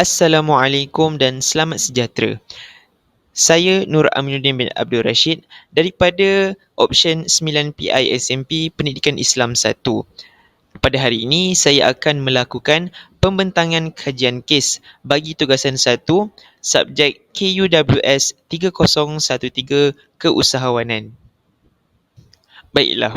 Assalamualaikum dan selamat sejahtera. Saya Nur Aminuddin bin Abdul Rashid daripada Option 9PI SMP Pendidikan Islam 1. Pada hari ini, saya akan melakukan pembentangan kajian kes bagi tugasan 1, subjek KUWS 3013 Keusahawanan. Baiklah,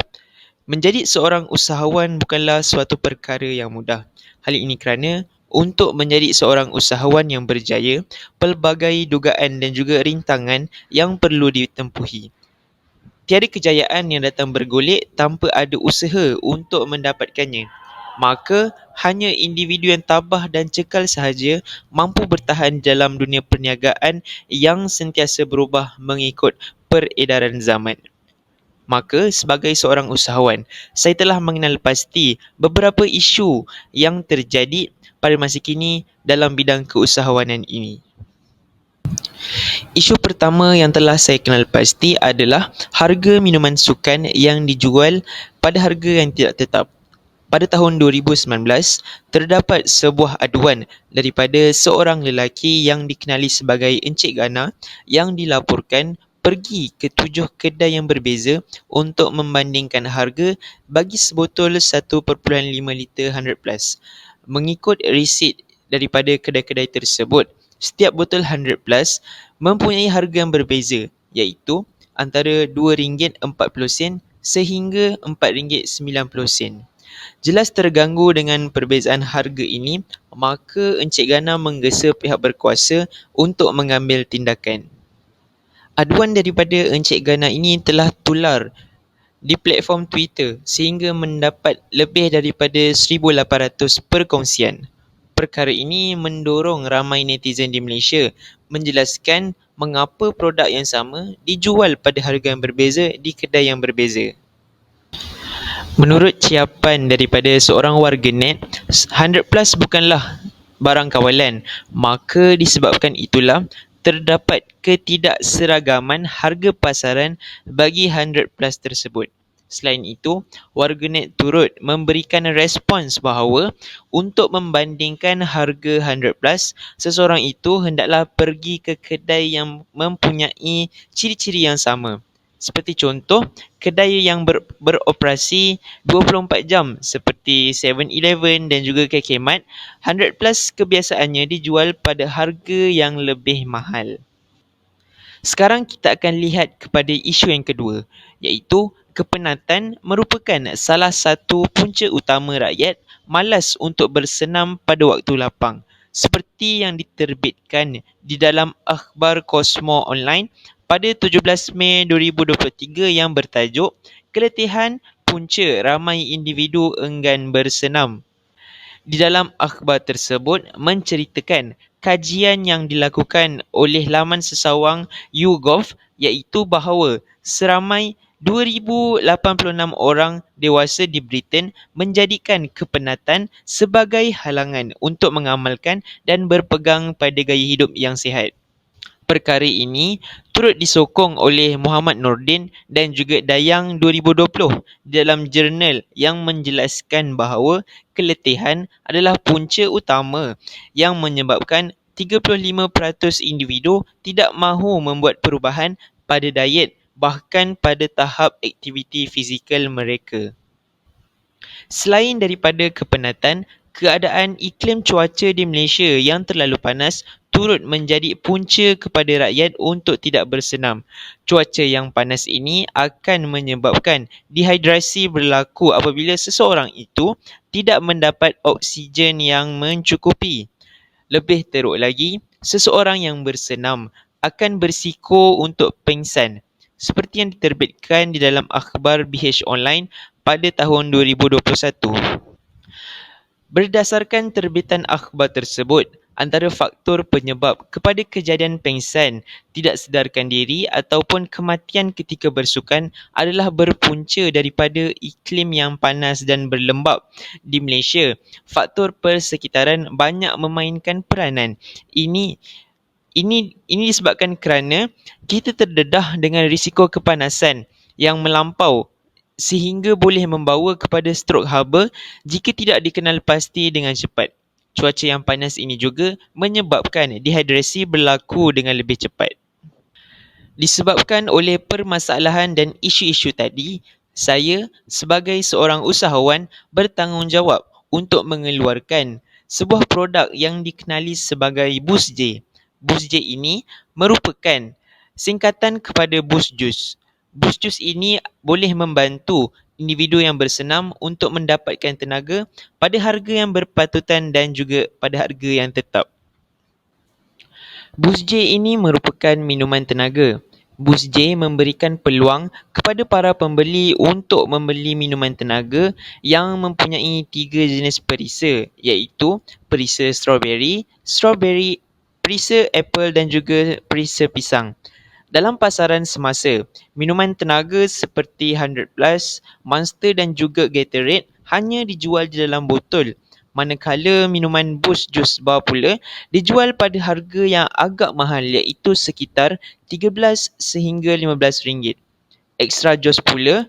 menjadi seorang usahawan bukanlah suatu perkara yang mudah. Hal ini kerana untuk menjadi seorang usahawan yang berjaya, pelbagai dugaan dan juga rintangan yang perlu ditempuhi. Tiada kejayaan yang datang bergolek tanpa ada usaha untuk mendapatkannya. Maka, hanya individu yang tabah dan cekal sahaja mampu bertahan dalam dunia perniagaan yang sentiasa berubah mengikut peredaran zaman. Maka, sebagai seorang usahawan, saya telah mengenal pasti beberapa isu yang terjadi pada masa kini dalam bidang keusahawanan ini. Isu pertama yang telah saya kenal pasti adalah harga minuman sukan yang dijual pada harga yang tidak tetap. Pada tahun 2019, terdapat sebuah aduan daripada seorang lelaki yang dikenali sebagai Encik Gana yang dilaporkan pergi ke 7 kedai yang berbeza untuk membandingkan harga bagi sebotol 1.5 liter 100 plus. Mengikut resit daripada kedai-kedai tersebut, setiap botol 100 plus mempunyai harga yang berbeza, iaitu antara RM2.40 sehingga RM4.90. Jelas terganggu dengan perbezaan harga ini, maka Encik Gana menggesa pihak berkuasa untuk mengambil tindakan. Aduan daripada Encik Gana ini telah tular di platform Twitter sehingga mendapat lebih daripada 1,800 perkongsian. Perkara ini mendorong ramai netizen di Malaysia menjelaskan mengapa produk yang sama dijual pada harga yang berbeza di kedai yang berbeza. Menurut ciapan daripada seorang warganet, 100 plus bukanlah barang kawalan. Maka disebabkan itulah terdapat ketidakseragaman harga pasaran bagi 100 plus tersebut. Selain itu, warganet turut memberikan respons bahawa untuk membandingkan harga 100 plus, seseorang itu hendaklah pergi ke kedai yang mempunyai ciri-ciri yang sama. Seperti contoh, kedai yang beroperasi 24 jam seperti 7-Eleven dan juga KK Mart, 100 plus kebiasaannya dijual pada harga yang lebih mahal. Sekarang kita akan lihat kepada isu yang kedua, iaitu kepenatan merupakan salah satu punca utama rakyat malas untuk bersenam pada waktu lapang. Seperti yang diterbitkan di dalam akhbar Cosmo Online pada 17 Mei 2023 yang bertajuk Keletihan Punca Ramai Individu Enggan Bersenam. Di dalam akhbar tersebut menceritakan kajian yang dilakukan oleh laman sesawang YouGov, iaitu bahawa seramai 2,086 orang dewasa di Britain menjadikan kepenatan sebagai halangan untuk mengamalkan dan berpegang pada gaya hidup yang sihat. Perkara ini turut disokong oleh Muhammad Nordin dan juga Dayang 2020 dalam jurnal yang menjelaskan bahawa keletihan adalah punca utama yang menyebabkan 35% individu tidak mahu membuat perubahan pada diet bahkan pada tahap aktiviti fizikal mereka. Selain daripada kepenatan, keadaan iklim cuaca di Malaysia yang terlalu panas turut menjadi punca kepada rakyat untuk tidak bersenam. Cuaca yang panas ini akan menyebabkan dehidrasi berlaku apabila seseorang itu tidak mendapat oksigen yang mencukupi. Lebih teruk lagi, seseorang yang bersenam akan berisiko untuk pengsan, seperti yang diterbitkan di dalam akhbar BH Online pada tahun 2021. Berdasarkan terbitan akhbar tersebut, antara faktor penyebab kepada kejadian pengsan, tidak sedarkan diri ataupun kematian ketika bersukan adalah berpunca daripada iklim yang panas dan berlembab di Malaysia. Faktor persekitaran banyak memainkan peranan. Ini disebabkan kerana kita terdedah dengan risiko kepanasan yang melampau sehingga boleh membawa kepada strok haba jika tidak dikenal pasti dengan cepat. Cuaca yang panas ini juga menyebabkan dehidrasi berlaku dengan lebih cepat. Disebabkan oleh permasalahan dan isu-isu tadi, saya sebagai seorang usahawan bertanggungjawab untuk mengeluarkan sebuah produk yang dikenali sebagai Boost J. Boost J ini merupakan singkatan kepada Boost Juice. Boost Juice ini boleh membantu individu yang bersenam untuk mendapatkan tenaga pada harga yang berpatutan dan juga pada harga yang tetap. Boost J ini merupakan minuman tenaga. Boost J memberikan peluang kepada para pembeli untuk membeli minuman tenaga yang mempunyai 3 jenis perisa, iaitu perisa strawberry, perisa apple dan juga perisa pisang. Dalam pasaran semasa, minuman tenaga seperti 100 Plus, Monster dan juga Gatorade hanya dijual di dalam botol. Manakala minuman Boost Juice Bar pula dijual pada harga yang agak mahal, iaitu sekitar 13 sehingga 15 ringgit. Extra Juice pula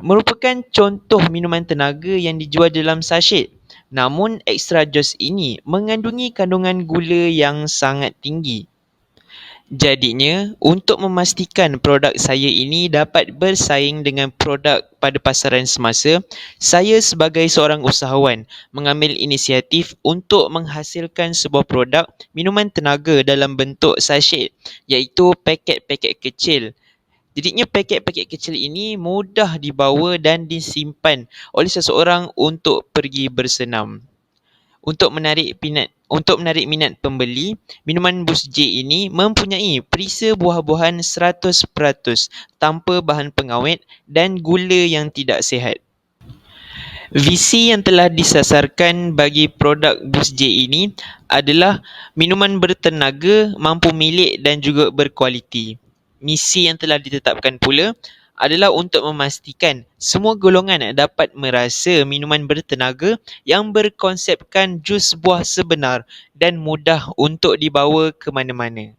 merupakan contoh minuman tenaga yang dijual dalam sachet. Namun Extra Juice ini mengandungi kandungan gula yang sangat tinggi. Jadinya, untuk memastikan produk saya ini dapat bersaing dengan produk pada pasaran semasa, saya sebagai seorang usahawan mengambil inisiatif untuk menghasilkan sebuah produk minuman tenaga dalam bentuk sachet, iaitu paket-paket kecil. Jadinya paket-paket kecil ini mudah dibawa dan disimpan oleh seseorang untuk pergi bersenam. Untuk menarik minat pembeli, minuman Boost J ini mempunyai perisa buah-buahan 100% tanpa bahan pengawet dan gula yang tidak sihat. Visi yang telah disasarkan bagi produk Boost J ini adalah minuman bertenaga, mampu milik dan juga berkualiti. Misi yang telah ditetapkan pula adalah untuk memastikan semua golongan dapat merasa minuman bertenaga yang berkonsepkan jus buah sebenar dan mudah untuk dibawa ke mana-mana.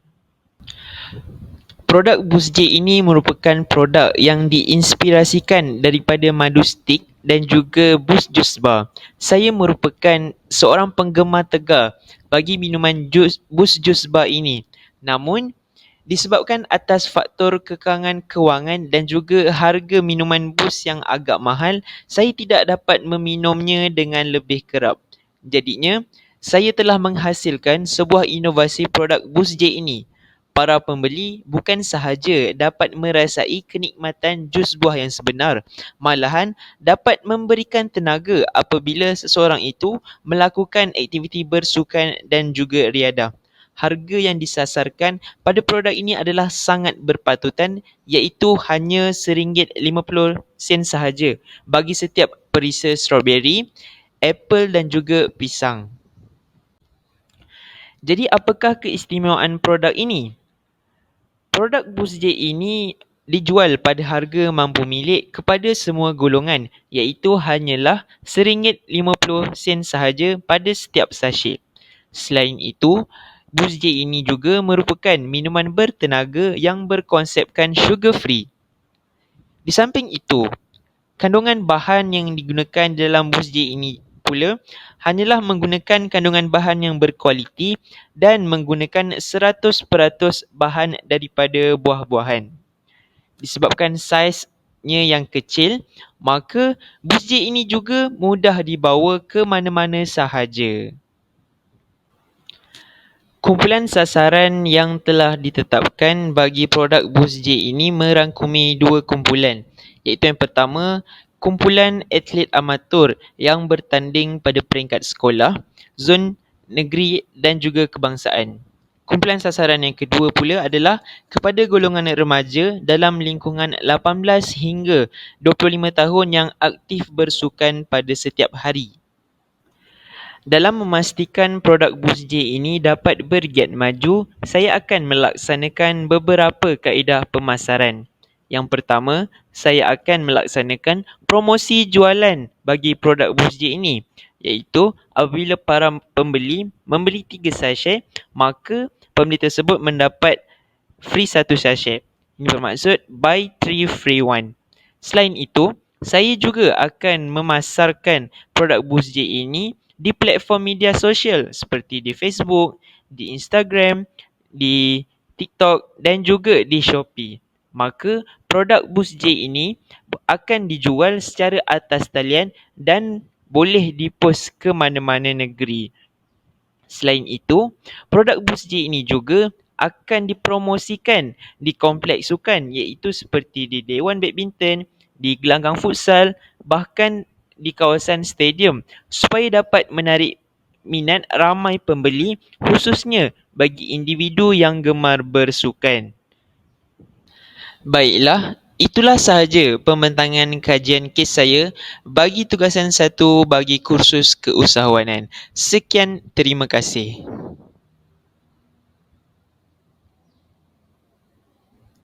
Produk Boost J ini merupakan produk yang diinspirasikan daripada madu stick dan juga Boost Juice Bar. Saya merupakan seorang penggemar tegar bagi minuman Boost Juice Bar ini. Namun, disebabkan atas faktor kekangan kewangan dan juga harga minuman Boost yang agak mahal, saya tidak dapat meminumnya dengan lebih kerap. Jadinya, saya telah menghasilkan sebuah inovasi produk Boost J ini. Para pembeli bukan sahaja dapat merasai kenikmatan jus buah yang sebenar, malahan dapat memberikan tenaga apabila seseorang itu melakukan aktiviti bersukan dan juga riadah. Harga yang disasarkan pada produk ini adalah sangat berpatutan, iaitu hanya RM1.50 sahaja bagi setiap perisa strawberry, apple dan juga pisang. Jadi apakah keistimewaan produk ini? Produk Boost J ini dijual pada harga mampu milik kepada semua golongan, iaitu hanyalah RM1.50 sahaja pada setiap sachet. Selain itu, Boost J ini juga merupakan minuman bertenaga yang berkonsepkan sugar free. Di samping itu, kandungan bahan yang digunakan dalam Boost J ini pula hanyalah menggunakan kandungan bahan yang berkualiti dan menggunakan 100% bahan daripada buah-buahan. Disebabkan saiznya yang kecil, maka Boost J ini juga mudah dibawa ke mana-mana sahaja. Kumpulan sasaran yang telah ditetapkan bagi produk Boost J ini merangkumi 2 kumpulan, iaitu yang pertama, kumpulan atlet amatur yang bertanding pada peringkat sekolah, zon negeri dan juga kebangsaan. Kumpulan sasaran yang kedua pula adalah kepada golongan remaja dalam lingkungan 18 hingga 25 tahun yang aktif bersukan pada setiap hari. Dalam memastikan produk Boost J ini dapat bergiat maju, saya akan melaksanakan beberapa kaedah pemasaran. Yang pertama, saya akan melaksanakan promosi jualan bagi produk Boost J ini, iaitu apabila para pembeli membeli 3 sachet, maka pembeli tersebut mendapat free 1 sachet. Ini bermaksud buy 3 free 1. Selain itu, saya juga akan memasarkan produk Boost J ini di platform media sosial seperti di Facebook, di Instagram, di TikTok dan juga di Shopee. Maka produk Boost J ini akan dijual secara atas talian dan boleh dipost ke mana-mana negeri. Selain itu, produk Boost J ini juga akan dipromosikan di kompleks sukan iaitu seperti di Dewan Badminton, di gelanggang futsal, bahkan di kawasan stadium supaya dapat menarik minat ramai pembeli khususnya bagi individu yang gemar bersukan. Baiklah, itulah sahaja pembentangan kajian kes saya bagi tugasan 1 bagi kursus keusahawanan. Sekian, terima kasih.